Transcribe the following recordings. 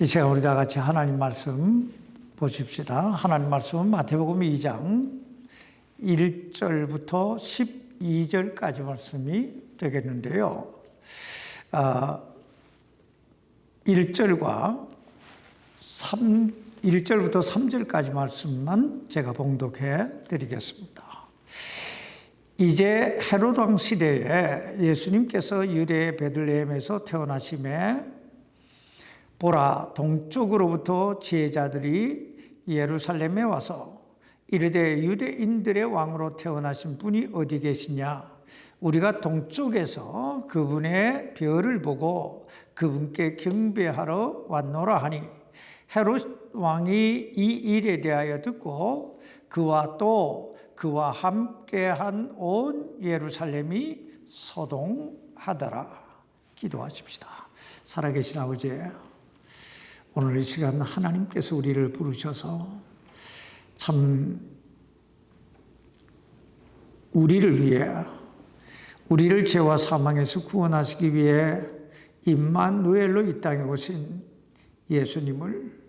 이 시간 우리 다 같이 하나님 말씀 보십시다. 하나님 말씀은 마태복음 2장 1절부터 12절까지 말씀이 되겠는데요. 1절부터 3절까지 말씀만 제가 봉독해 드리겠습니다. 이제 헤롯 왕 시대에 예수님께서 유대 베들레헴에서 태어나심에 보라, 동쪽으로부터 지혜자들이 예루살렘에 와서 이르되 유대인들의 왕으로 태어나신 분이 어디 계시냐? 우리가 동쪽에서 그분의 별을 보고 그분께 경배하러 왔노라 하니, 헤롯 왕이 이 일에 대하여 듣고 그와 또 그와 함께한 온 예루살렘이 소동하더라. 기도하십시다. 살아계신 아버지, 오늘 이 시간 하나님께서 우리를 부르셔서 참 우리를 위해, 우리를 죄와 사망에서 구원하시기 위해 임마누엘로 이 땅에 오신 예수님을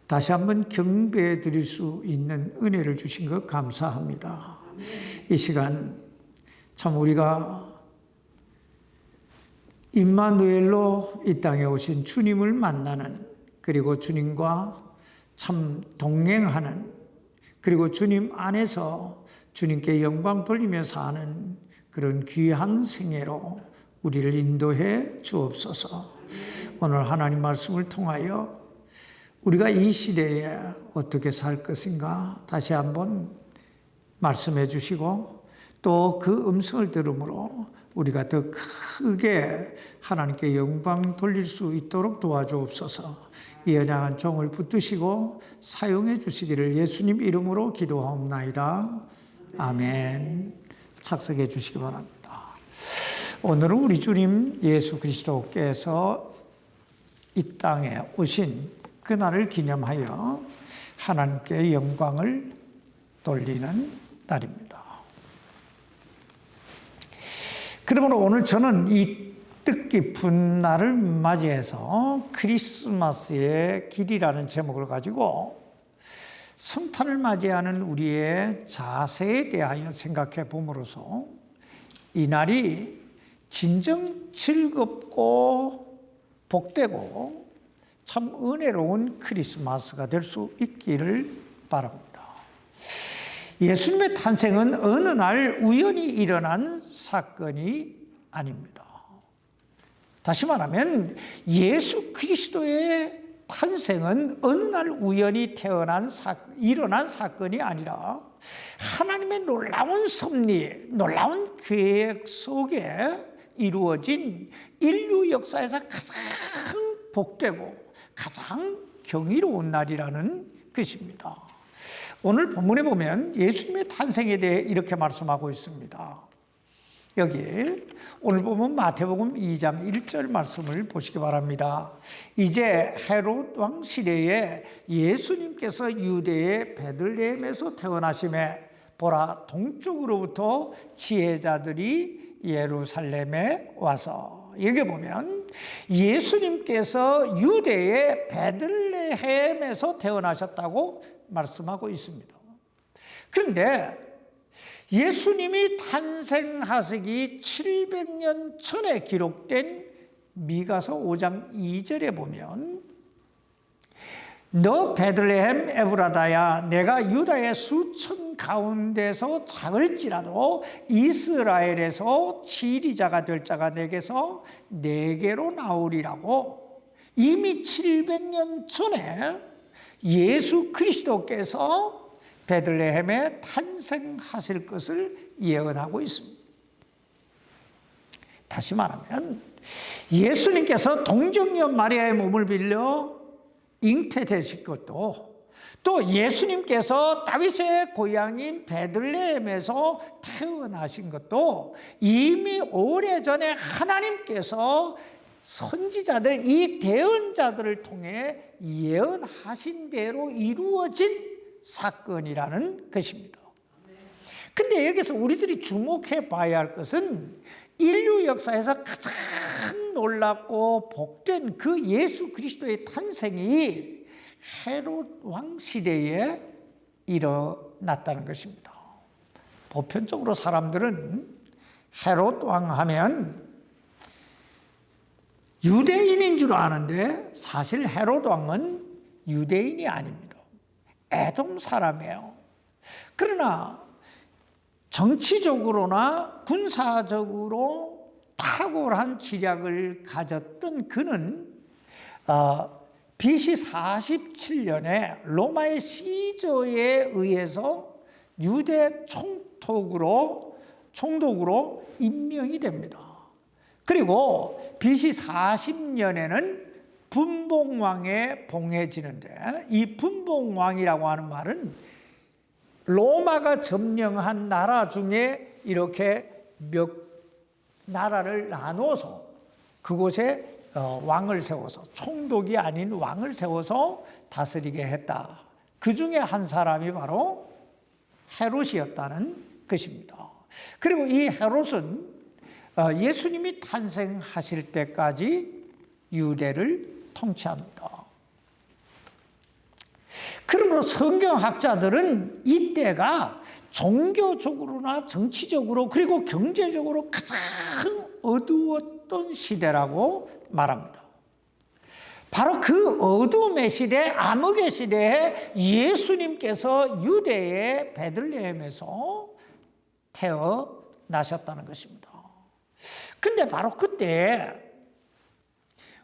다시 한번 경배해 드릴 수 있는 은혜를 주신 것 감사합니다. 이 시간 참 우리가 임마누엘로 이 땅에 오신 주님을 만나는, 그리고 주님과 참 동행하는, 그리고 주님 안에서 주님께 영광 돌리며 사는 그런 귀한 생애로 우리를 인도해 주옵소서. 오늘 하나님 말씀을 통하여 우리가 이 시대에 어떻게 살 것인가 다시 한번 말씀해 주시고, 또 그 음성을 들음으로 우리가 더 크게 하나님께 영광 돌릴 수 있도록 도와주옵소서. 이 연약한 종을 붙드시고 사용해 주시기를 예수님 이름으로 기도하옵나이다. 아멘. 착석해 주시기 바랍니다. 오늘은 우리 주님 예수 그리스도께서 이 땅에 오신 그날을 기념하여 하나님께 영광을 돌리는 날입니다. 그러므로 오늘 저는 이 뜻깊은 날을 맞이해서 크리스마스의 길이라는 제목을 가지고 성탄을 맞이하는 우리의 자세에 대하여 생각해 봄으로써 이 날이 진정 즐겁고 복되고 참 은혜로운 크리스마스가 될 수 있기를 바랍니다. 예수님의 탄생은 어느 날 우연히 일어난 사건이 아닙니다. 다시 말하면 예수 그리스도의 탄생은 어느 날 우연히 일어난 사건이 아니라 하나님의 놀라운 섭리, 놀라운 계획 속에 이루어진 인류 역사에서 가장 복되고 가장 경이로운 날이라는 것입니다. 오늘 본문에 보면 예수님의 탄생에 대해 이렇게 말씀하고 있습니다. 여기 오늘 보면 마태복음 2장 1절 말씀을 보시기 바랍니다. 이제 헤롯 왕 시대에 예수님께서 유대의 베들레헴에서 태어나심에 보라, 동쪽으로부터 지혜자들이 예루살렘에 와서, 여기 보면 예수님께서 유대의 베들레헴에서 태어나셨다고 말씀하고 있습니다. 그런데 예수님이 탄생하시기 700년 전에 기록된 미가서 5장 2절에 보면, 너 베들레헴 에브라다야, 내가 유다의 수천 가운데서 작을지라도 이스라엘에서 지리자가 될 자가 내게로 나오리라고 이미 700년 전에 예수 그리스도께서 베들레헴에 탄생하실 것을 예언하고 있습니다. 다시 말하면 예수님께서 동정녀 마리아의 몸을 빌려 잉태되실 것도, 또 예수님께서 다윗의 고향인 베들레헴에서 태어나신 것도 이미 오래전에 하나님께서 선지자들, 이 대언자들을 통해 예언하신 대로 이루어진 사건이라는 것입니다. 근데 여기서 우리들이 주목해 봐야 할 것은 인류 역사에서 가장 놀랍고 복된 그 예수 그리스도의 탄생이 헤롯 왕 시대에 일어났다는 것입니다. 보편적으로 사람들은 헤롯 왕 하면 유대인인 줄 아는데 사실 헤롯 왕은 유대인이 아닙니다. 에돔 사람이에요. 그러나 정치적으로나 군사적으로 탁월한 지략을 가졌던 그는 BC 47년에 로마의 시저에 의해서 유대 총독으로 임명이 됩니다. 그리고 BC 40년에는 분봉왕에 봉해지는데, 이 분봉왕이라고 하는 말은 로마가 점령한 나라 중에 이렇게 몇 나라를 나눠서 그곳에 왕을 세워서, 총독이 아닌 왕을 세워서 다스리게 했다. 그 중에 한 사람이 바로 헤롯이었다는 것입니다. 그리고 이 헤롯은 예수님이 탄생하실 때까지 유대를 통치합니다. 그러므로 성경학자들은 이때가 종교적으로나 정치적으로 그리고 경제적으로 가장 어두웠던 시대라고 말합니다. 바로 그 어둠의 시대, 암흑의 시대에 예수님께서 유대의 베들레헴에서 태어나셨다는 것입니다. 근데 바로 그때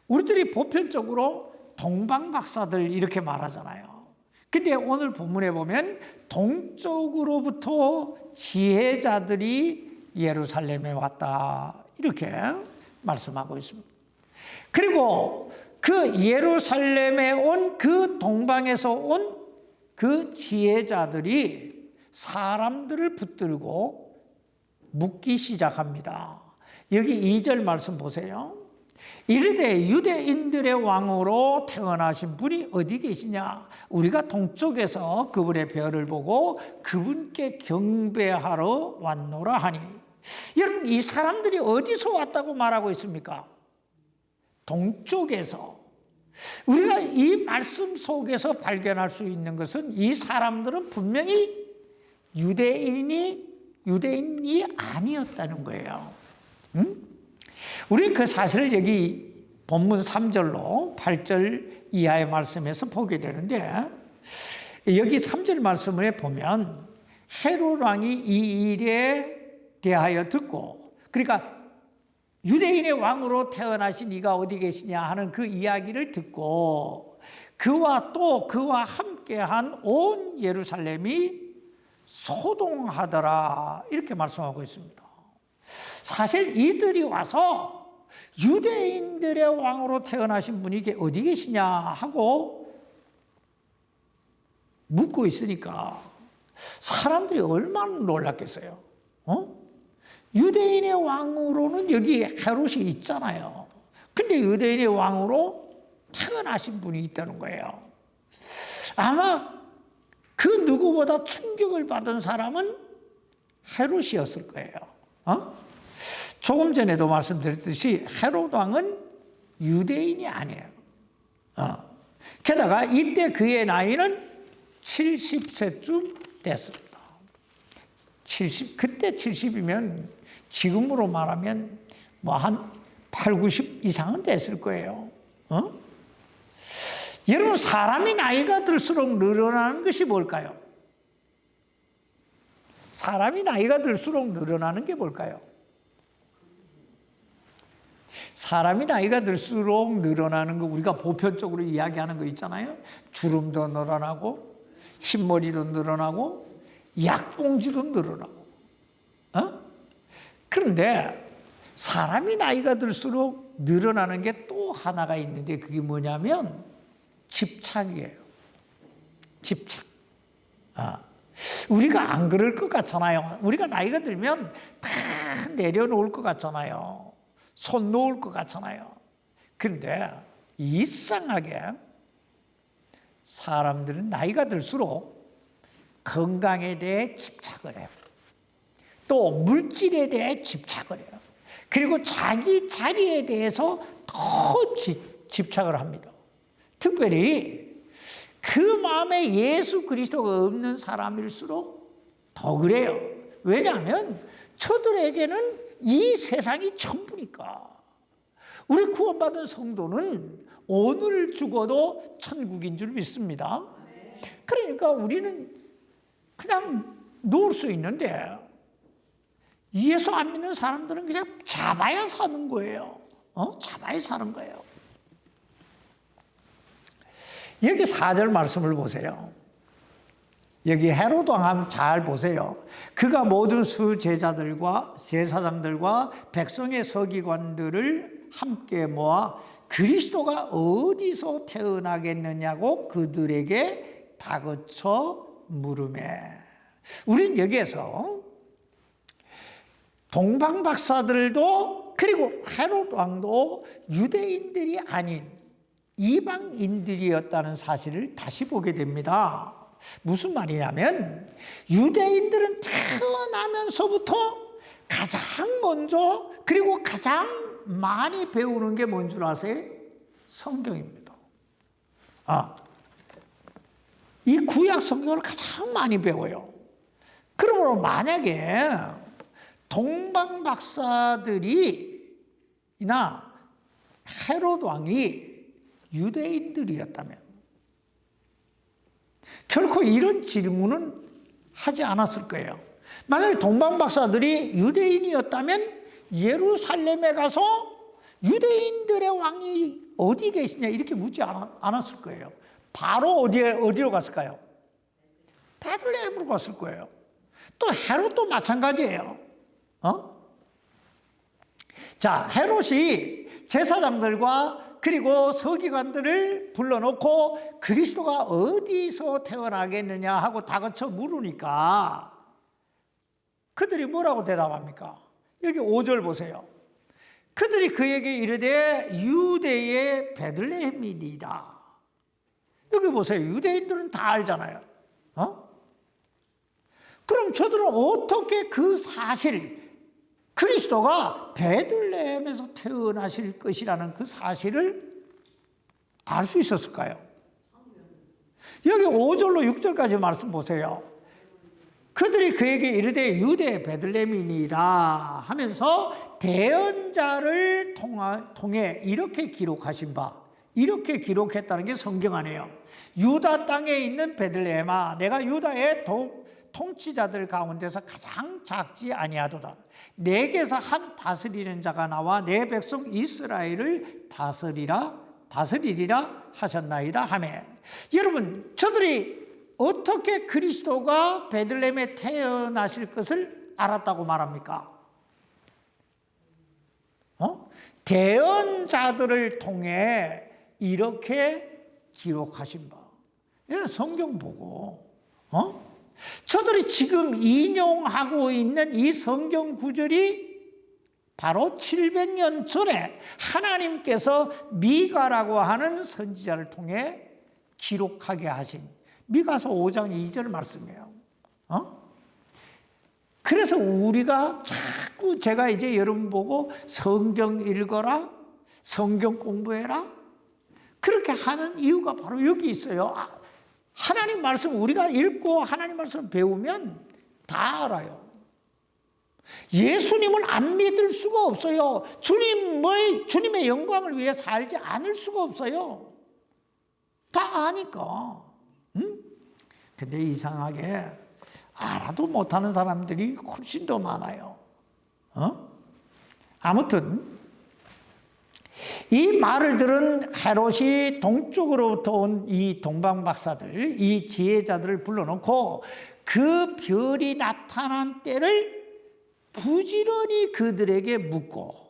우리들이 보편적으로 동방박사들 이렇게 말하잖아요. 근데 오늘 본문에 보면 동쪽으로부터 지혜자들이 예루살렘에 왔다, 이렇게 말씀하고 있습니다. 그리고 그 예루살렘에 온 그 동방에서 온 그 지혜자들이 사람들을 붙들고 묻기 시작합니다. 여기 2절 말씀 보세요. 이르되 유대인들의 왕으로 태어나신 분이 어디 계시냐? 우리가 동쪽에서 그분의 별을 보고 그분께 경배하러 왔노라 하니. 여러분, 이 사람들이 어디서 왔다고 말하고 있습니까? 동쪽에서. 우리가 이 말씀 속에서 발견할 수 있는 것은 이 사람들은 분명히 유대인이 아니었다는 거예요. 우리는 그 사실을 여기 본문 3절로 8절 이하의 말씀에서 보게 되는데, 여기 3절 말씀을 보면 헤롯 왕이 이 일에 대하여 듣고, 그러니까 유대인의 왕으로 태어나신 이가 어디 계시냐 하는 그 이야기를 듣고 그와 함께한 온 예루살렘이 소동하더라, 이렇게 말씀하고 있습니다. 사실 이들이 와서 유대인들의 왕으로 태어나신 분이 어디 계시냐 하고 묻고 있으니까 사람들이 얼마나 놀랐겠어요. 유대인의 왕으로는 여기 헤롯이 있잖아요. 근데 유대인의 왕으로 태어나신 분이 있다는 거예요. 아마 그 누구보다 충격을 받은 사람은 헤롯이었을 거예요. 조금 전에도 말씀드렸듯이 헤롯 왕은 유대인이 아니에요. 게다가 이때 그의 나이는 70세쯤 됐습니다. 그때 70이면 지금으로 말하면 뭐 한 8, 90 이상은 됐을 거예요. 여러분, 사람이 나이가 들수록 늘어나는 것이 뭘까요? 사람이 나이가 들수록 늘어나는 게 뭘까요? 사람이 나이가 들수록 늘어나는 거, 우리가 보편적으로 이야기하는 거 있잖아요. 주름도 늘어나고 흰머리도 늘어나고 약봉지도 늘어나고. 그런데 사람이 나이가 들수록 늘어나는 게 또 하나가 있는데, 그게 뭐냐면 집착이에요. 집착. 우리가 안 그럴 것 같잖아요. 우리가 나이가 들면 다 내려놓을 것 같잖아요. 손 놓을 것 같잖아요. 그런데 이상하게 사람들은 나이가 들수록 건강에 대해 집착을 해요. 또 물질에 대해 집착을 해요. 그리고 자기 자리에 대해서 더 집착을 합니다. 특별히 그 마음에 예수 그리스도가 없는 사람일수록 더 그래요. 왜냐하면 저들에게는 이 세상이 전부니까. 우리 구원받은 성도는 오늘 죽어도 천국인 줄 믿습니다. 그러니까 우리는 그냥 놓을 수 있는데 예수 안 믿는 사람들은 그냥 잡아야 사는 거예요. 잡아야 사는 거예요. 여기 4절 말씀을 보세요. 여기 헤로도 한번 잘 보세요. 그가 모든 수제자들과 제사장들과 백성의 서기관들을 함께 모아 그리스도가 어디서 태어나겠느냐고 그들에게 다그쳐 물으매. 우린 여기에서 동방 박사들도 그리고 헤롯 왕도 유대인들이 아닌 이방인들이었다는 사실을 다시 보게 됩니다. 무슨 말이냐면 유대인들은 태어나면서부터 가장 먼저 그리고 가장 많이 배우는 게 뭔 줄 아세요? 성경입니다. 이 구약 성경을 가장 많이 배워요. 그러므로 만약에 동방 박사들이나 헤롯 왕이 유대인들이었다면 결코 이런 질문은 하지 않았을 거예요. 만약에 동방 박사들이 유대인이었다면 예루살렘에 가서 유대인들의 왕이 어디 계시냐 이렇게 묻지 않았을 거예요. 바로 어디로 갔을까요? 베들레헴으로 갔을 거예요. 또 헤롯도 마찬가지예요. 자, 헤롯이 제사장들과 그리고 서기관들을 불러놓고 그리스도가 어디서 태어나겠느냐 하고 다그쳐 물으니까 그들이 뭐라고 대답합니까? 여기 5절 보세요. 그들이 그에게 이르되 유대의 베들레헴이니이다. 여기 보세요. 유대인들은 다 알잖아요. 그럼 저들은 어떻게 그 사실, 그리스도가 베들레헴에서 태어나실 것이라는 그 사실을 알 수 있었을까요? 여기 5절로 6절까지 말씀 보세요. 그들이 그에게 이르되 유대 베들레헴이니라 하면서 대언자를 통해 이렇게 기록하신 바, 이렇게 기록했다는 게 성경 안에요. 유다 땅에 있는 베들레헴아, 내가 유다의 통치자들 가운데서 가장 작지 아니하도다. 내게서 한 다스리는 자가 나와 내 백성 이스라엘을 다스리리라 하셨나이다 하매. 여러분, 저들이 어떻게 그리스도가 베들레헴에 태어나실 것을 알았다고 말합니까? 대언자들을 통해 이렇게 기록하신 바. 성경 보고 저들이 지금 인용하고 있는 이 성경 구절이 바로 700년 전에 하나님께서 미가라고 하는 선지자를 통해 기록하게 하신 미가서 5장 2절 말씀이에요. 그래서 우리가 자꾸 제가 이제 여러분 보고 성경 읽어라, 성경 공부해라 그렇게 하는 이유가 바로 여기 있어요. 하나님 말씀 우리가 읽고 하나님 말씀 배우면 다 알아요. 예수님을 안 믿을 수가 없어요. 주님의 영광을 위해 살지 않을 수가 없어요. 다 아니까. 근데 이상하게 알아도 못하는 사람들이 훨씬 더 많아요. 아무튼 이 말을 들은 헤롯이 동쪽으로부터 온 이 동방 박사들, 이 지혜자들을 불러놓고 그 별이 나타난 때를 부지런히 그들에게 묻고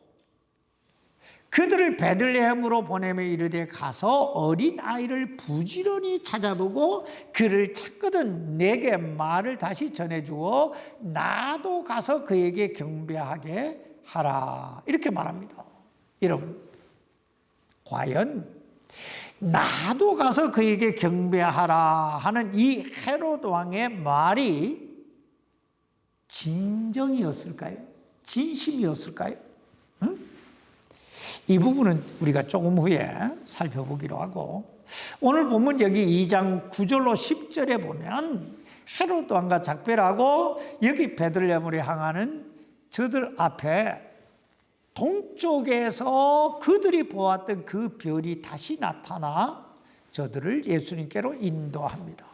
그들을 베들레헴으로 보내며 이르되 가서 어린 아이를 부지런히 찾아보고 그를 찾거든 내게 말을 다시 전해주어 나도 가서 그에게 경배하게 하라. 이렇게 말합니다. 여러분, 과연 나도 가서 그에게 경배하라 하는 이 헤롯 왕의 말이 진정이었을까요? 진심이었을까요? 이 부분은 우리가 조금 후에 살펴보기로 하고, 오늘 보면 여기 2장 9절로 10절에 보면 헤롯 왕과 작별하고 여기 베들레헴으로 향하는 저들 앞에 동쪽에서 그들이 보았던 그 별이 다시 나타나 저들을 예수님께로 인도합니다.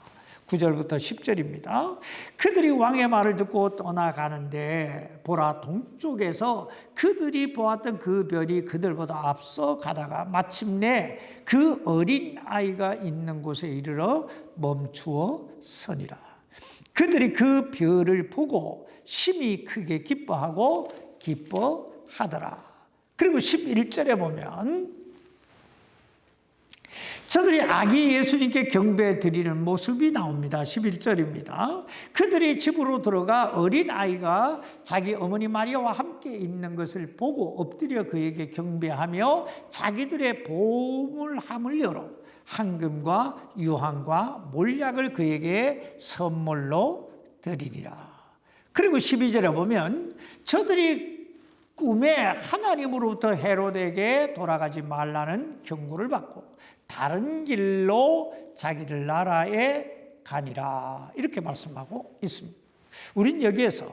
9절부터 10절입니다. 그들이 왕의 말을 듣고 떠나가는데 보라, 동쪽에서 그들이 보았던 그 별이 그들보다 앞서 가다가 마침내 그 어린 아이가 있는 곳에 이르러 멈추어 서니라. 그들이 그 별을 보고 심히 크게 기뻐하고 기뻐하더라. 그리고 11절에 보면 저들이 아기 예수님께 경배 드리는 모습이 나옵니다. 11절입니다. 그들이 집으로 들어가 어린아이가 자기 어머니 마리아와 함께 있는 것을 보고 엎드려 그에게 경배하며 자기들의 보물함을 열어 황금과 유황과 몰약을 그에게 선물로 드리리라. 그리고 12절에 보면 저들이 꿈에 하나님으로부터 헤롯에게 돌아가지 말라는 경고를 받고 다른 길로 자기들 나라에 가니라, 이렇게 말씀하고 있습니다. 우린 여기에서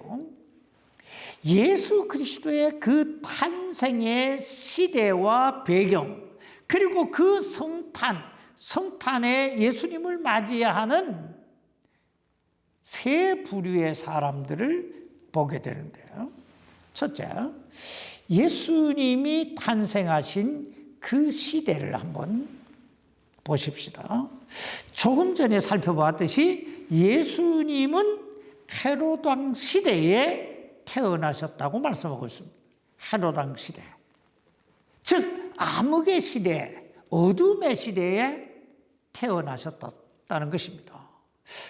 예수 그리스도의 그 탄생의 시대와 배경, 그리고 그 성탄에 예수님을 맞이하는 세 부류의 사람들을 보게 되는데요. 첫째, 예수님이 탄생하신 그 시대를 한번 보십시다. 조금 전에 살펴봤듯이 예수님은 헤롯 왕 시대에 태어나셨다고 말씀하고 있습니다. 헤롯 왕 시대, 즉 암흑의 시대, 어둠의 시대에 태어나셨다는 것입니다.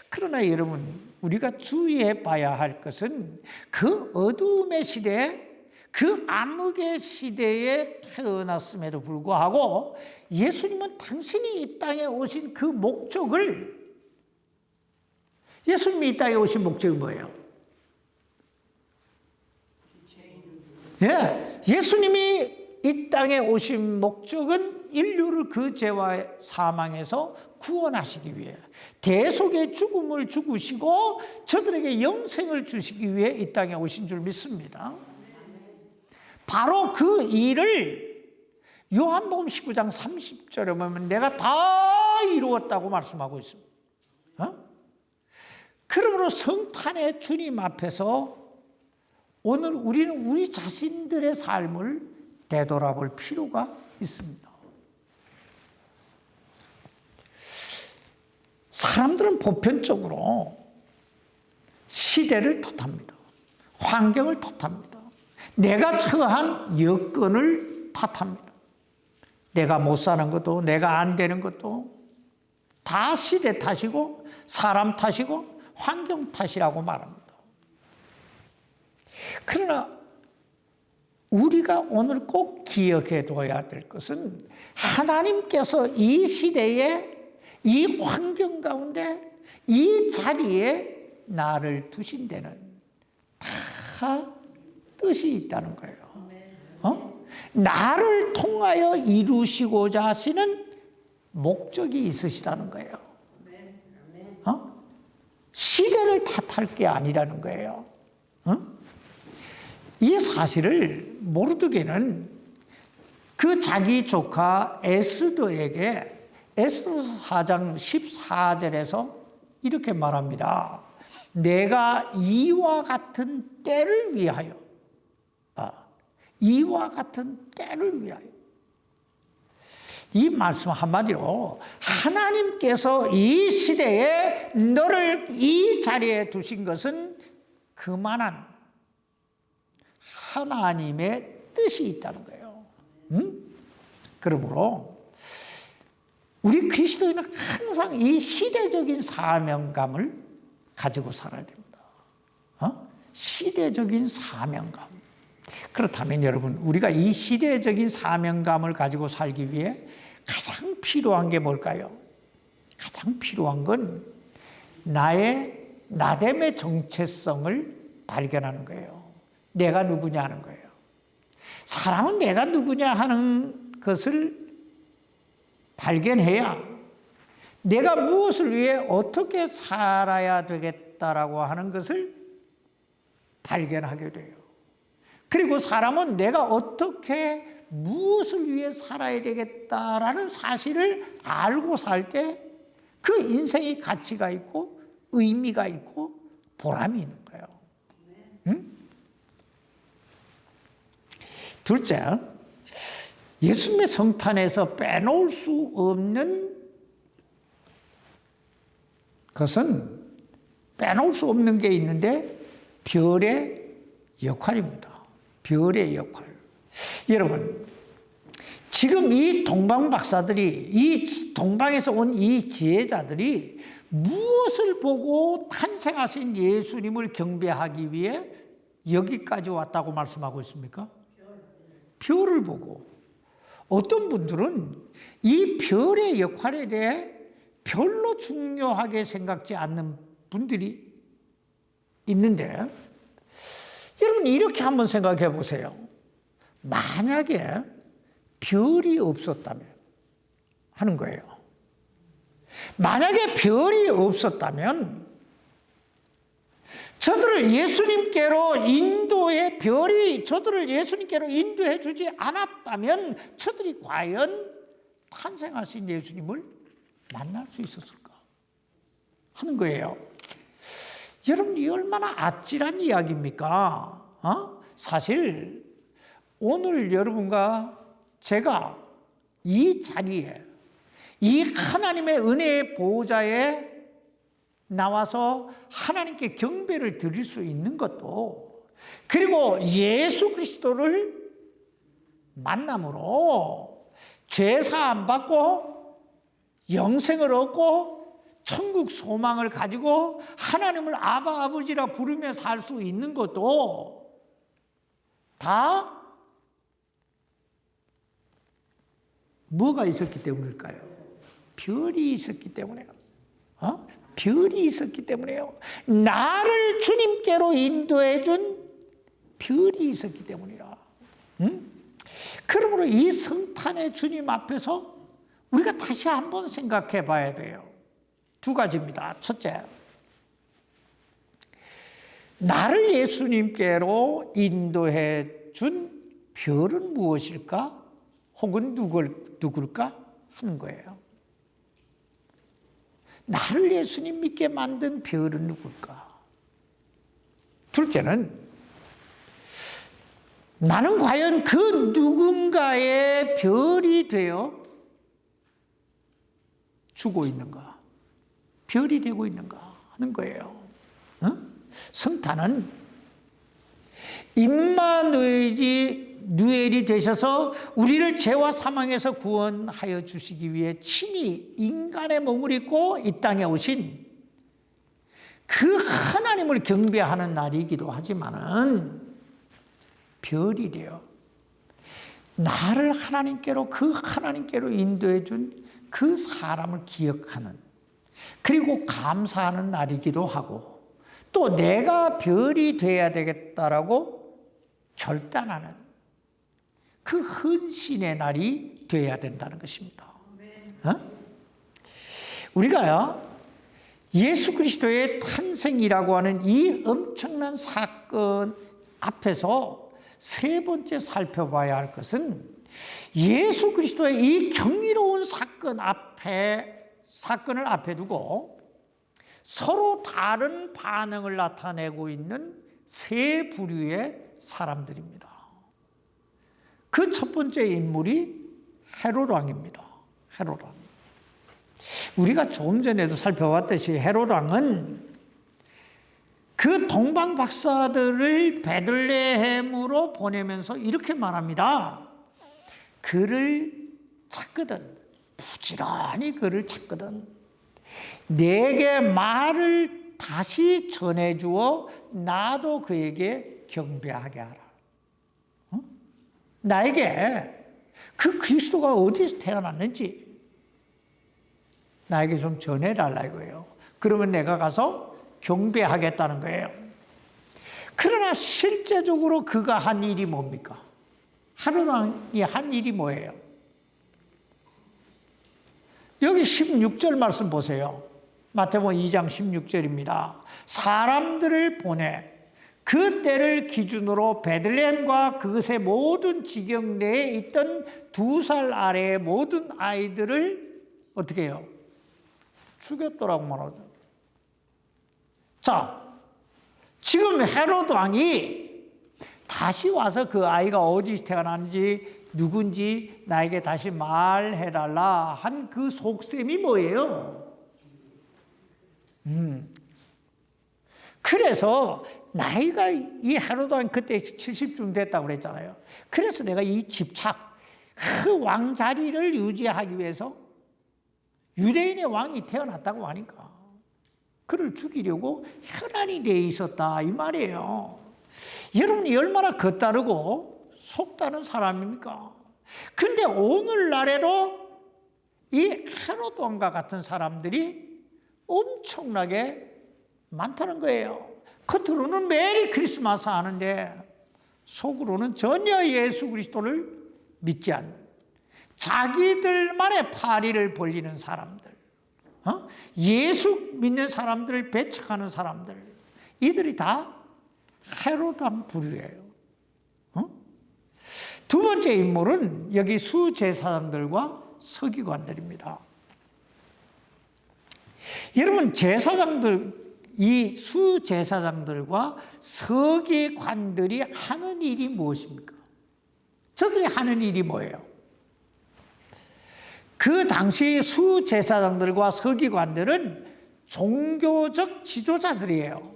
그러나 여러분, 우리가 주의해 봐야 할 것은 그 어둠의 시대, 그 암흑의 시대에 태어났음에도 불구하고 예수님은 당신이 이 땅에 오신 그 목적을, 예수님이 이 땅에 오신 목적이 뭐예요? 예수님이 이 땅에 오신 목적은 인류를 그 죄와 사망에서 구원하시기 위해, 대속의 죽음을 죽으시고 저들에게 영생을 주시기 위해 이 땅에 오신 줄 믿습니다. 바로 그 일을 요한복음 19장 30절에 보면 내가 다 이루었다고 말씀하고 있습니다. 그러므로 성탄의 주님 앞에서 오늘 우리는 우리 자신들의 삶을 되돌아볼 필요가 있습니다. 사람들은 보편적으로 시대를 탓합니다. 환경을 탓합니다. 내가 처한 여건을 탓합니다. 내가 못 사는 것도, 내가 안 되는 것도 다 시대 탓이고 사람 탓이고 환경 탓이라고 말합니다. 그러나 우리가 오늘 꼭 기억해 둬야 될 것은 하나님께서 이 시대에, 이 환경 가운데, 이 자리에 나를 두신 데는 다 뜻이 있다는 거예요. 나를 통하여 이루시고자 하시는 목적이 있으시다는 거예요. 시대를 탓할 게 아니라는 거예요. 이 사실을 모르드게는 그 자기 조카 에스더에게 에스더 4장 14절에서 이렇게 말합니다. 내가 이와 같은 때를 위하여, 이와 같은 때를 위하여. 이 말씀 한마디로 하나님께서 이 시대에 너를 이 자리에 두신 것은 그만한 하나님의 뜻이 있다는 거예요. 그러므로 우리 그리스도인은 항상 이 시대적인 사명감을 가지고 살아야 됩니다. 시대적인 사명감. 그렇다면 여러분, 우리가 이 시대적인 사명감을 가지고 살기 위해 가장 필요한 게 뭘까요? 가장 필요한 건 나의 나됨의 정체성을 발견하는 거예요. 내가 누구냐 하는 거예요. 사람은 내가 누구냐 하는 것을 발견해야 내가 무엇을 위해 어떻게 살아야 되겠다라고 하는 것을 발견하게 돼요. 그리고 사람은 내가 어떻게 무엇을 위해 살아야 되겠다라는 사실을 알고 살 때 그 인생이 가치가 있고 의미가 있고 보람이 있는 거예요. 응? 둘째, 예수님의 성탄에서 빼놓을 수 없는 것은 빼놓을 수 없는 게 있는데 별의 역할입니다. 별의 역할. 여러분, 지금 이 동방 박사들이, 이 동방에서 온 이 지혜자들이 무엇을 보고 탄생하신 예수님을 경배하기 위해 여기까지 왔다고 말씀하고 있습니까? 별을 보고. 어떤 분들은 이 별의 역할에 대해 별로 중요하게 생각지 않는 분들이 있는데, 여러분 이렇게 한번 생각해 보세요. 만약에 별이 없었다면 하는 거예요. 만약에 별이 없었다면 저들을 예수님께로 인도해, 별이 저들을 예수님께로 인도해 주지 않았다면 저들이 과연 탄생하신 예수님을 만날 수 있었을까 하는 거예요. 여러분, 이 얼마나 아찔한 이야기입니까? 사실 오늘 여러분과 제가 이 자리에, 이 하나님의 은혜의 보호자에 나와서 하나님께 경배를 드릴 수 있는 것도, 그리고 예수 그리스도를 만남으로 죄사함 받고 영생을 얻고 천국 소망을 가지고 하나님을 아바 아버지라 부르며 살 수 있는 것도 다 뭐가 있었기 때문일까요? 별이 있었기 때문에요. 별이 있었기 때문에요. 나를 주님께로 인도해 준 별이 있었기 때문이라. 그러므로 이 성탄의 주님 앞에서 우리가 다시 한번 생각해 봐야 돼요. 두 가지입니다. 첫째, 나를 예수님께로 인도해 준 별은 무엇일까? 혹은 누굴까? 하는 거예요. 나를 예수님 믿게 만든 별은 누굴까? 둘째는 나는 과연 그 누군가의 별이 되어 주고 있는가? 별이 되고 있는가? 하는 거예요. 성탄은 임마누엘이 되셔서 우리를 죄와 사망에서 구원하여 주시기 위해 친히 인간의 몸을 입고 이 땅에 오신 그 하나님을 경배하는 날이기도 하지만은 별이 되어 나를 하나님께로, 그 하나님께로 인도해 준 그 사람을 기억하는, 그리고 감사하는 날이기도 하고, 또 내가 별이 돼야 되겠다라고 결단하는 그 헌신의 날이 돼야 된다는 것입니다. 우리가요, 예수 그리스도의 탄생이라고 하는 이 엄청난 사건 앞에서 세 번째 살펴봐야 할 것은 예수 그리스도의 이 경이로운 사건을 앞에 두고 서로 다른 반응을 나타내고 있는 세 부류의 사람들입니다. 그 첫 번째 인물이 헤롯 왕입니다. 헤롯 왕. 우리가 조금 전에도 살펴봤듯이 헤롯 왕은 그 동방 박사들을 베들레헴으로 보내면서 이렇게 말합니다. 그를 찾거든, 부지런히 그를 찾거든, 내게 말을 다시 전해주어 나도 그에게 경배하게 하라. 나에게 그 그리스도가 어디서 태어났는지 나에게 좀 전해달라 이거예요. 그러면 내가 가서 경배하겠다는 거예요. 그러나 실제적으로 그가 한 일이 뭡니까? 헤롯 왕이 한 일이 뭐예요? 여기 16절 말씀 보세요. 마태복음 2장 16절입니다. 사람들을 보내 그 때를 기준으로 베들레헴과 그것의 모든 지경 내에 있던 2살 아래의 모든 아이들을 어떻게 해요? 죽였더라고 말하죠. 자, 지금 헤롯 왕이 다시 와서 그 아이가 어디 태어났는지 누군지 나에게 다시 말해달라 한 그 속셈이 뭐예요? 그래서 나이가 이 헤롯 왕 그때 70쯤 됐다고 그랬잖아요. 그래서 내가 이 집착, 그 왕 자리를 유지하기 위해서 유대인의 왕이 태어났다고 하니까 그를 죽이려고 혈안이 돼 있었다 이 말이에요. 여러분이 얼마나 겉다르고 속다른 사람입니까? 근데 오늘날에도 이 헤롯 왕과 같은 사람들이 엄청나게 많다는 거예요. 겉으로는 메리 크리스마스 하는데 속으로는 전혀 예수 그리스도를 믿지 않는 자기들만의 파리를 벌리는 사람들, 예수 믿는 사람들을 배척하는 사람들, 이들이 다 헤롯 왕 부류예요. 두 번째 인물은 여기 수제사장들과 서기관들입니다. 여러분, 제사장들, 이 수제사장들과 서기관들이 하는 일이 무엇입니까? 저들이 하는 일이 뭐예요? 그 당시 수제사장들과 서기관들은 종교적 지도자들이에요.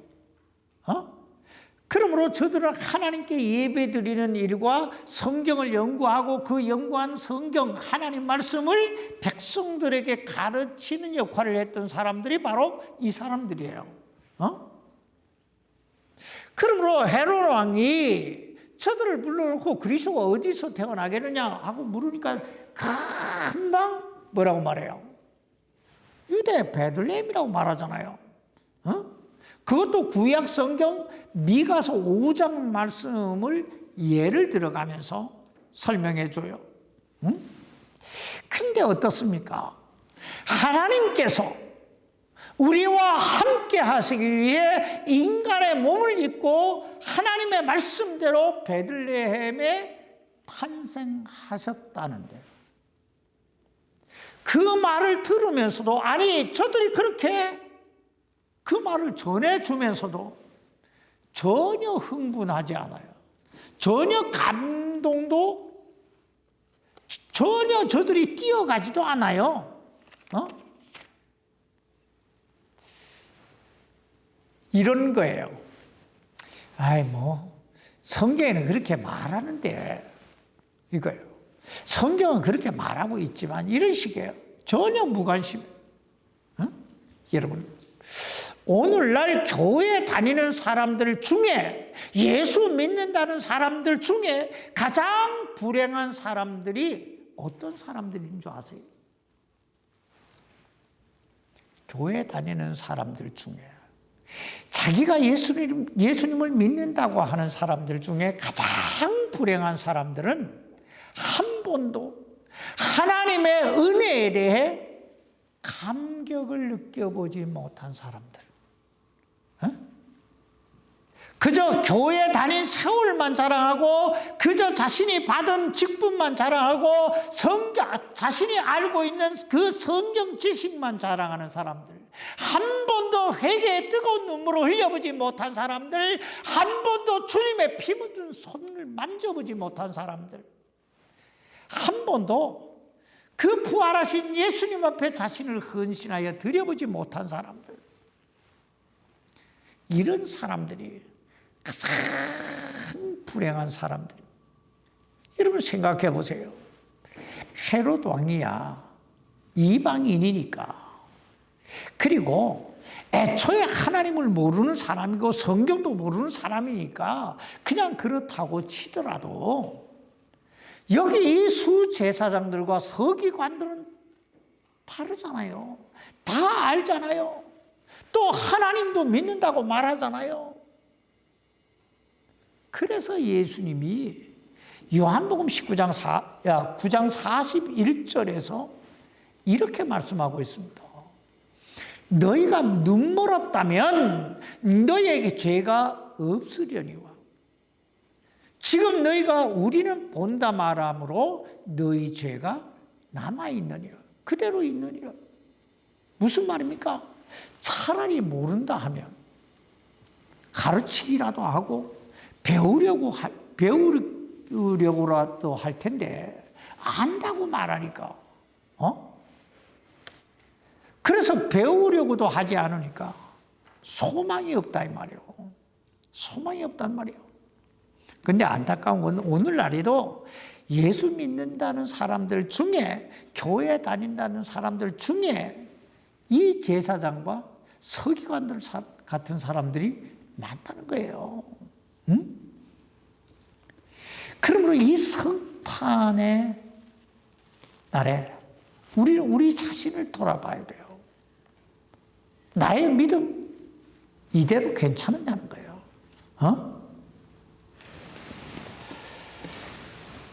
그러므로 저들은 하나님께 예배드리는 일과 성경을 연구하고 그 연구한 성경 하나님 말씀을 백성들에게 가르치는 역할을 했던 사람들이 바로 이 사람들이에요. 그러므로 헤롯 왕이 저들을 불러놓고 그리스도가 어디서 태어나겠느냐 하고 물으니까 금방 뭐라고 말해요? 유대 베들레헴이라고 말하잖아요. 그것도 구약 성경 미가서 5장 말씀을 예를 들어가면서 설명해 줘요. 근데 어떻습니까? 하나님께서 우리와 함께 하시기 위해 인간의 몸을 입고 하나님의 말씀대로 베들레헴에 탄생하셨다는데 그 말을 들으면서도 아니 저들이 그렇게 그 말을 전해주면서도 전혀 흥분하지 않아요. 전혀 감동도 전혀 저들이 뛰어가지도 않아요. 이런 거예요. 아이 성경에는 그렇게 말하는데 이거예요. 성경은 그렇게 말하고 있지만 이런 식이에요. 전혀 무관심. 여러분, 오늘날 교회 다니는 사람들 중에 예수 믿는다는 사람들 중에 가장 불행한 사람들이 어떤 사람들인 줄 아세요? 교회 다니는 사람들 중에 자기가 예수님을 믿는다고 하는 사람들 중에 가장 불행한 사람들은 한 번도 하나님의 은혜에 대해 감격을 느껴보지 못한 사람들. 그저 교회 다닌 세월만 자랑하고 그저 자신이 받은 직분만 자랑하고 자신이 알고 있는 그 성경 지식만 자랑하는 사람들, 한 번도 회개의 뜨거운 눈물을 흘려보지 못한 사람들, 한 번도 주님의 피 묻은 손을 만져보지 못한 사람들, 한 번도 그 부활하신 예수님 앞에 자신을 헌신하여 드려보지 못한 사람들, 이런 사람들이 가장 불행한 사람들입니다. 여러분 생각해 보세요. 헤롯 왕이야 이방인이니까, 그리고 애초에 하나님을 모르는 사람이고 성경도 모르는 사람이니까 그냥 그렇다고 치더라도 여기 이 수제사장들과 서기관들은 다르잖아요. 다 알잖아요. 또 하나님도 믿는다고 말하잖아요. 그래서 예수님이 요한복음 9장 41절에서 이렇게 말씀하고 있습니다. 너희가 눈멀었다면 너희에게 죄가 없으려니와 지금 너희가 우리는 본다 말함으로 너희 죄가 남아있느니라. 그대로 있느니라. 무슨 말입니까? 차라리 모른다 하면 가르치기라도 하고 배우려고라도 할 텐데 안다고 말하니까 그래서 배우려고도 하지 않으니까 소망이 없다 이 말이에요. 소망이 없단 말이에요. 근데 안타까운 건 오늘날에도 예수 믿는다는 사람들 중에 교회 다닌다는 사람들 중에 이 제사장과 서기관들 같은 사람들이 많다는 거예요. 응? 그러므로 이 성탄의 날에 우리는 우리 자신을 돌아봐야 돼요. 나의 믿음 이대로 괜찮느냐는 거예요.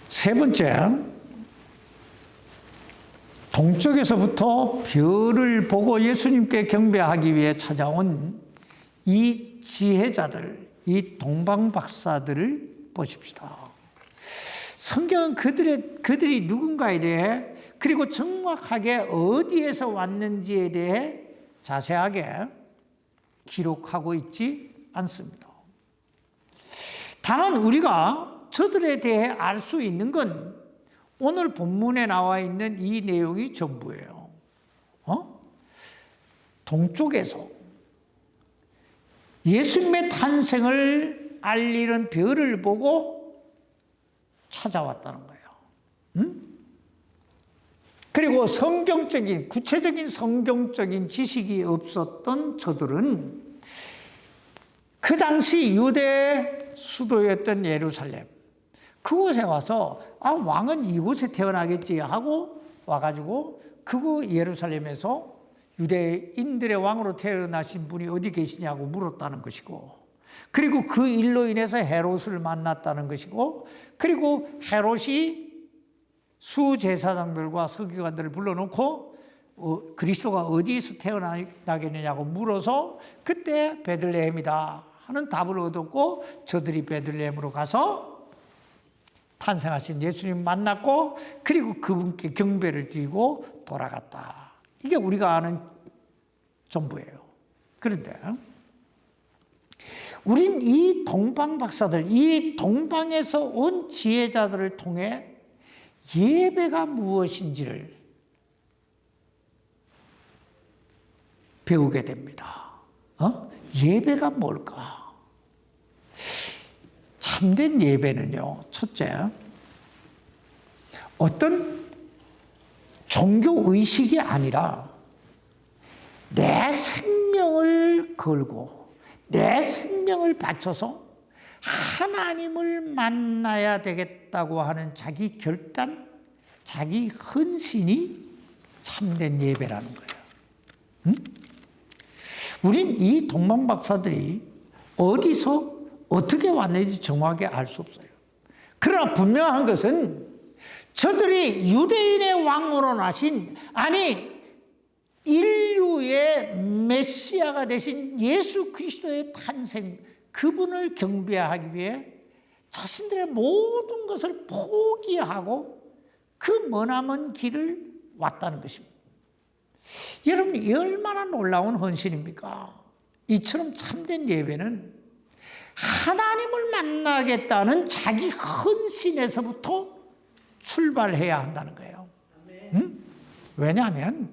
세 번째, 동쪽에서부터 별을 보고 예수님께 경배하기 위해 찾아온 이 지혜자들, 이 동방박사들을 보십시다. 성경은 그들이 누군가에 대해 그리고 정확하게 어디에서 왔는지에 대해 자세하게 기록하고 있지 않습니다. 다만 우리가 저들에 대해 알 수 있는 건 오늘 본문에 나와 있는 이 내용이 전부예요. 동쪽에서 예수님의 탄생을 알리는 별을 보고 찾아왔다는 거예요. 그리고 구체적인 성경적인 지식이 없었던 저들은 그 당시 유대 수도였던 예루살렘, 그곳에 와서 왕은 이곳에 태어나겠지 하고 와가지고 그 예루살렘에서 유대인들의 왕으로 태어나신 분이 어디 계시냐고 물었다는 것이고, 그리고 그 일로 인해서 헤롯을 만났다는 것이고, 그리고 헤롯이 수제사장들과 서기관들을 불러놓고 그리스도가 어디에서 태어나겠느냐고 물어서 그때 베들레헴이다 하는 답을 얻었고, 저들이 베들레헴으로 가서 탄생하신 예수님 만났고, 그리고 그분께 경배를 드리고 돌아갔다. 이게 우리가 아는 전부예요. 그런데 우린 이 동방박사들, 이 동방에서 온 지혜자들을 통해 예배가 무엇인지를 배우게 됩니다. 예배가 뭘까? 참된 예배는요, 첫째, 어떤 종교의식이 아니라 내 생명을 걸고 내 생명을 바쳐서 하나님을 만나야 되겠다고 하는 자기 결단, 자기 헌신이 참된 예배라는 거예요. 우린 이 동방박사들이 어디서 어떻게 왔는지 정확하게 알 수 없어요. 그러나 분명한 것은 저들이 유대인의 왕으로 나신, 아니 인류의 메시아가 되신 예수 그리스도의 탄생, 그분을 경배하기 위해 자신들의 모든 것을 포기하고 그 머나먼 길을 왔다는 것입니다. 여러분, 이 얼마나 놀라운 헌신입니까? 이처럼 참된 예배는 하나님을 만나겠다는 자기 헌신에서부터 출발해야 한다는 거예요. 왜냐하면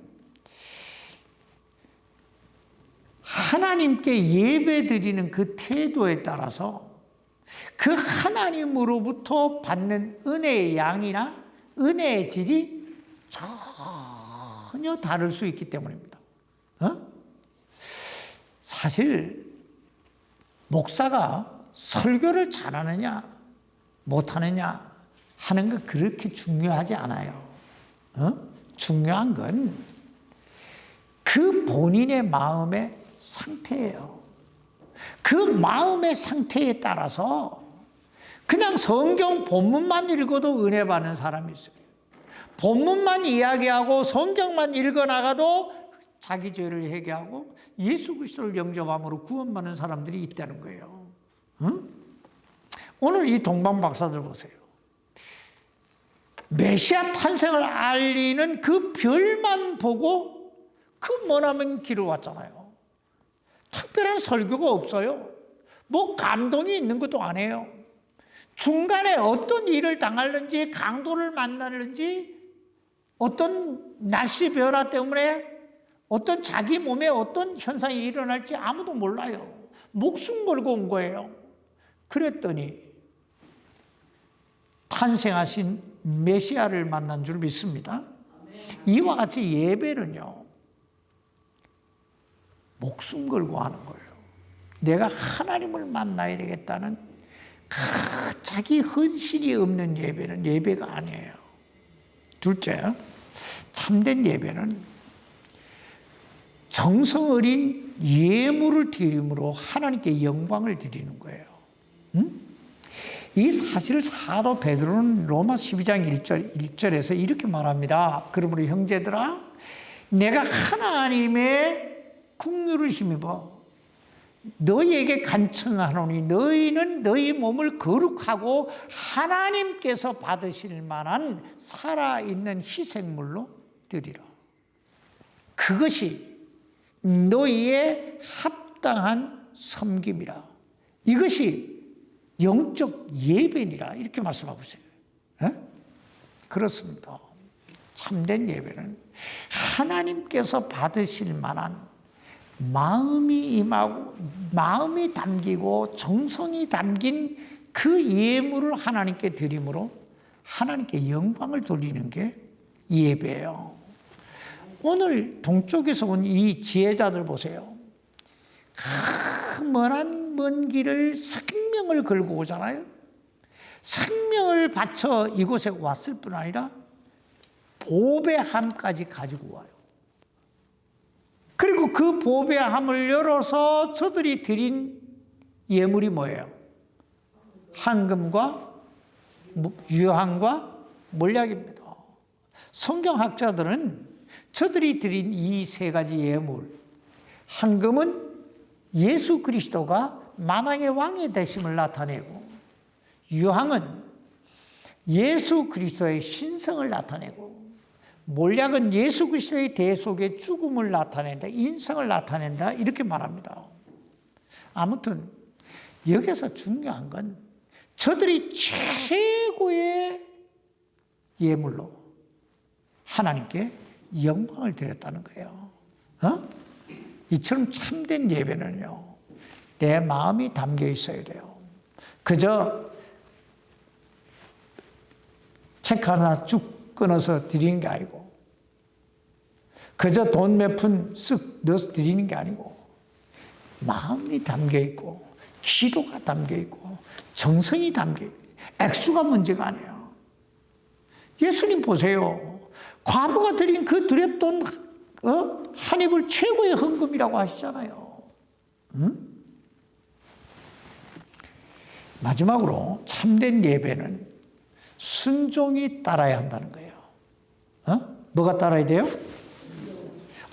하나님께 예배드리는 그 태도에 따라서 그 하나님으로부터 받는 은혜의 양이나 은혜의 질이 전혀 다를 수 있기 때문입니다. 사실 목사가 설교를 잘하느냐 못하느냐 하는 건 그렇게 중요하지 않아요. 중요한 건 그 본인의 마음의 상태예요. 그 마음의 상태에 따라서 그냥 성경 본문만 읽어도 은혜 받는 사람이 있어요. 본문만 이야기하고 성경만 읽어나가도 자기 죄를 회개하고 예수 그리스도를 영접함으로 구원받는 사람들이 있다는 거예요. 응? 오늘 이 동방 박사들 보세요. 메시아 탄생을 알리는 그 별만 보고 그 머나먼 길을 왔잖아요. 특별한 설교가 없어요. 뭐 감동이 있는 것도 아니에요. 중간에 어떤 일을 당하는지, 강도를 만나는지, 어떤 날씨 변화 때문에 어떤 자기 몸에 어떤 현상이 일어날지 아무도 몰라요. 목숨 걸고 온 거예요. 그랬더니 탄생하신 메시아를 만난 줄 믿습니다. 이와 같이 예배는요, 목숨 걸고 하는 거예요. 내가 하나님을 만나야 되겠다는 자기 헌신이 없는 예배는 예배가 아니에요. 둘째, 참된 예배는 정성 어린 예물을 드림으로 하나님께 영광을 드리는 거예요. 이 사실을 사도 베드로는 로마 12장 1절에서 이렇게 말합니다. 그러므로 형제들아, 내가 하나님의 긍휼을 힘입어 너희에게 간청하노니 너희는 너희 몸을 거룩하고 하나님께서 받으실 만한 살아있는 희생물로 드리라. 그것이 너희의 합당한 섬김이라. 이것이 영적 예배니라. 이렇게 말씀하고 있어요. 네? 그렇습니다. 참된 예배는 하나님께서 받으실 만한 마음이 임하고 마음이 담기고 정성이 담긴 그 예물을 하나님께 드림으로 하나님께 영광을 돌리는 게 예배예요. 오늘 동쪽에서 온 이 지혜자들 보세요. 먼 길을 생명을 걸고 오잖아요. 생명을 바쳐 이곳에 왔을 뿐 아니라 보배 함까지 가지고 와요. 그리고 그 보배 함을 열어서 저들이 드린 예물이 뭐예요? 황금과 유황과 몰약입니다. 성경학자들은 저들이 드린 이 세 가지 예물, 황금은 예수 그리스도가 만왕의 왕이 되심을 나타내고, 유황은 예수 그리스도의 신성을 나타내고, 몰약은 예수 그리스도의 대속의 죽음을 나타낸다, 인성을 나타낸다, 이렇게 말합니다. 아무튼 여기서 중요한 건 저들이 최고의 예물로 하나님께 영광을 드렸다는 거예요. 이처럼 참된 예배는요, 내 마음이 담겨 있어야 돼요. 그저 책 하나 쭉 끊어서 드리는 게 아니고, 그저 돈 몇 푼 쓱 넣어서 드리는 게 아니고, 마음이 담겨 있고, 기도가 담겨 있고, 정성이 담겨 있고, 액수가 문제가 아니에요. 예수님 보세요. 과부가 드린 그 드렸던 한 입을 최고의 헌금이라고 하시잖아요. 마지막으로 참된 예배는 순종이 따라야 한다는 거예요. 뭐가 따라야 돼요?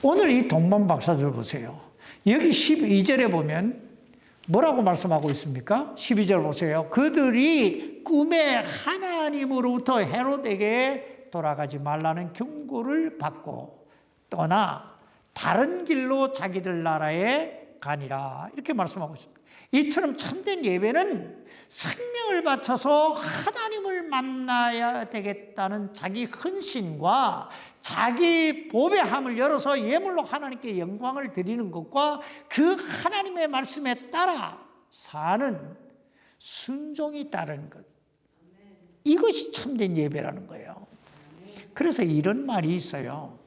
오늘 이 동방 박사들 보세요. 여기 12절에 보면 뭐라고 말씀하고 있습니까? 12절 보세요. 그들이 꿈에 하나님으로부터 헤롯에게 돌아가지 말라는 경고를 받고 떠나 다른 길로 자기들 나라에 가니라. 이렇게 말씀하고 있습니다. 이처럼 참된 예배는 생명을 바쳐서 하나님을 만나야 되겠다는 자기 헌신과 자기 보배함을 열어서 예물로 하나님께 영광을 드리는 것과 그 하나님의 말씀에 따라 사는 순종이 따른 것, 이것이 참된 예배라는 거예요. 그래서 이런 말이 있어요.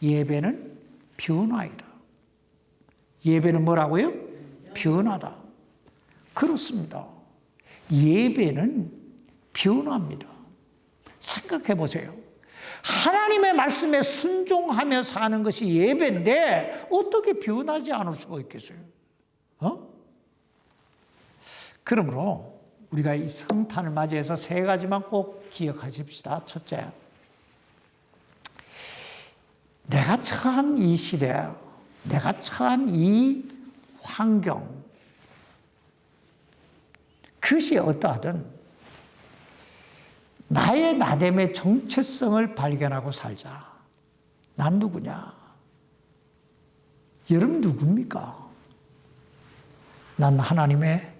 예배는 변화이다. 예배는 뭐라고요? 변화다. 그렇습니다. 예배는 변화입니다. 생각해 보세요. 하나님의 말씀에 순종하며 사는 것이 예배인데 어떻게 변하지 않을 수가 있겠어요? 그러므로 우리가 이 성탄을 맞이해서 세 가지만 꼭 기억하십시다. 첫째, 내가 처한 이 시대, 내가 처한 이 환경, 그것이 어떠하든 나의 나됨의 정체성을 발견하고 살자. 난 누구냐? 여러분 누굽니까? 난 하나님의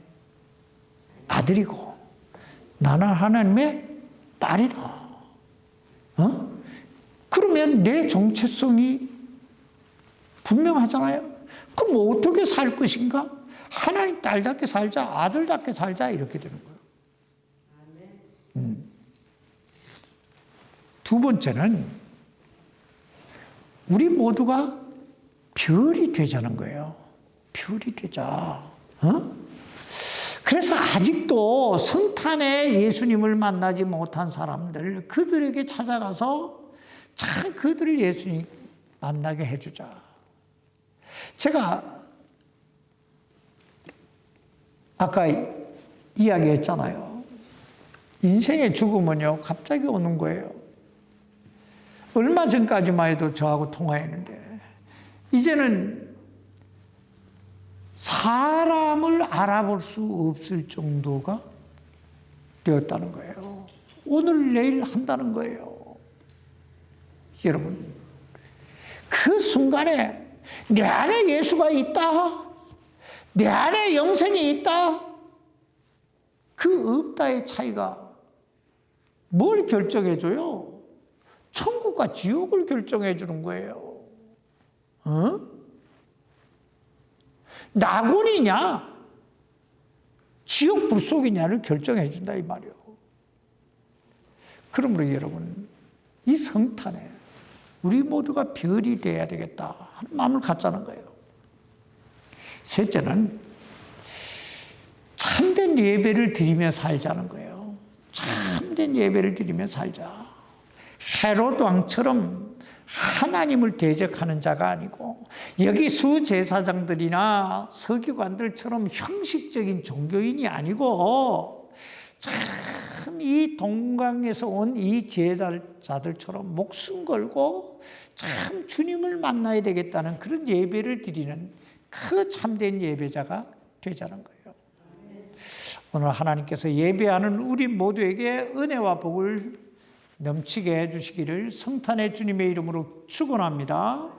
아들이고 나는 하나님의 딸이다. 그러면 내 정체성이 분명하잖아요. 그럼 어떻게 살 것인가? 하나님 딸답게 살자, 아들답게 살자, 이렇게 되는 거예요. 두 번째는 우리 모두가 별이 되자는 거예요. 별이 되자. 그래서 아직도 성탄에 예수님을 만나지 못한 사람들, 그들에게 찾아가서 참 그들을 예수님 만나게 해주자. 제가 아까 이야기했잖아요. 인생의 죽음은요, 갑자기 오는 거예요. 얼마 전까지만 해도 저하고 통화했는데, 이제는 사람을 알아볼 수 없을 정도가 되었다는 거예요. 오늘 내일 한다는 거예요. 여러분, 그 순간에 내 안에 예수가 있다, 내 안에 영생이 있다, 그 없다의 차이가 뭘 결정해줘요? 천국과 지옥을 결정해 주는 거예요. 낙원이냐 지옥 불속이냐를 결정해 준다 이 말이에요. 그러므로 여러분, 이 성탄에 우리 모두가 별이 되어야 되겠다 하는 마음을 갖자는 거예요. 셋째는 참된 예배를 드리며 살자는 거예요. 참된 예배를 드리며 살자. 헤롯 왕처럼 하나님을 대적하는 자가 아니고, 여기 수제사장들이나 서기관들처럼 형식적인 종교인이 아니고, 참 이 동강에서 온 이 제자들처럼 목숨 걸고 참 주님을 만나야 되겠다는 그런 예배를 드리는 그 참된 예배자가 되자는 거예요. 오늘 하나님께서 예배하는 우리 모두에게 은혜와 복을 넘치게 해주시기를 성탄의 주님의 이름으로 축원합니다.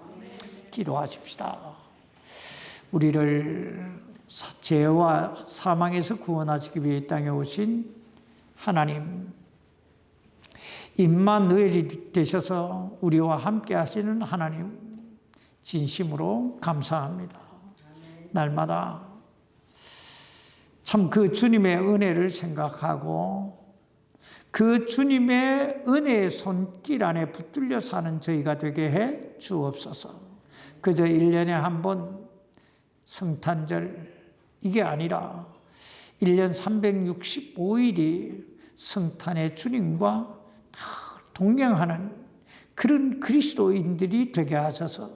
기도하십시다. 우리를 죄와 사망에서 구원하시기 위해 이 땅에 오신 하나님, 임마누엘이 되셔서 우리와 함께 하시는 하나님, 진심으로 감사합니다. 날마다 참 그 주님의 은혜를 생각하고 그 주님의 은혜의 손길 안에 붙들려 사는 저희가 되게 해 주옵소서. 그저 1년에 한 번 성탄절 이게 아니라 1년 365일이 성탄의 주님과 동행하는 그런 그리스도인들이 되게 하셔서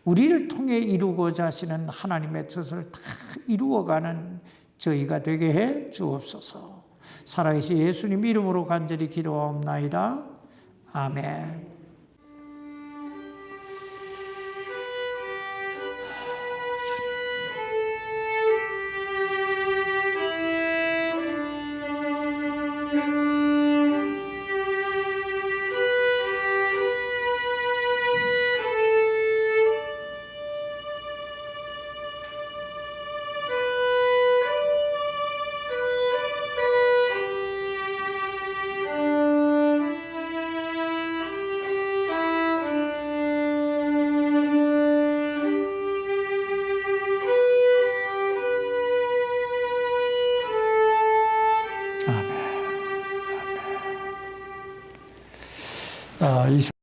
우리를 통해 이루고자 하시는 하나님의 뜻을 다 이루어가는 저희가 되게 해 주옵소서. 살아계신 예수님 이름으로 간절히 기도하옵나이다. 아멘. 아멘.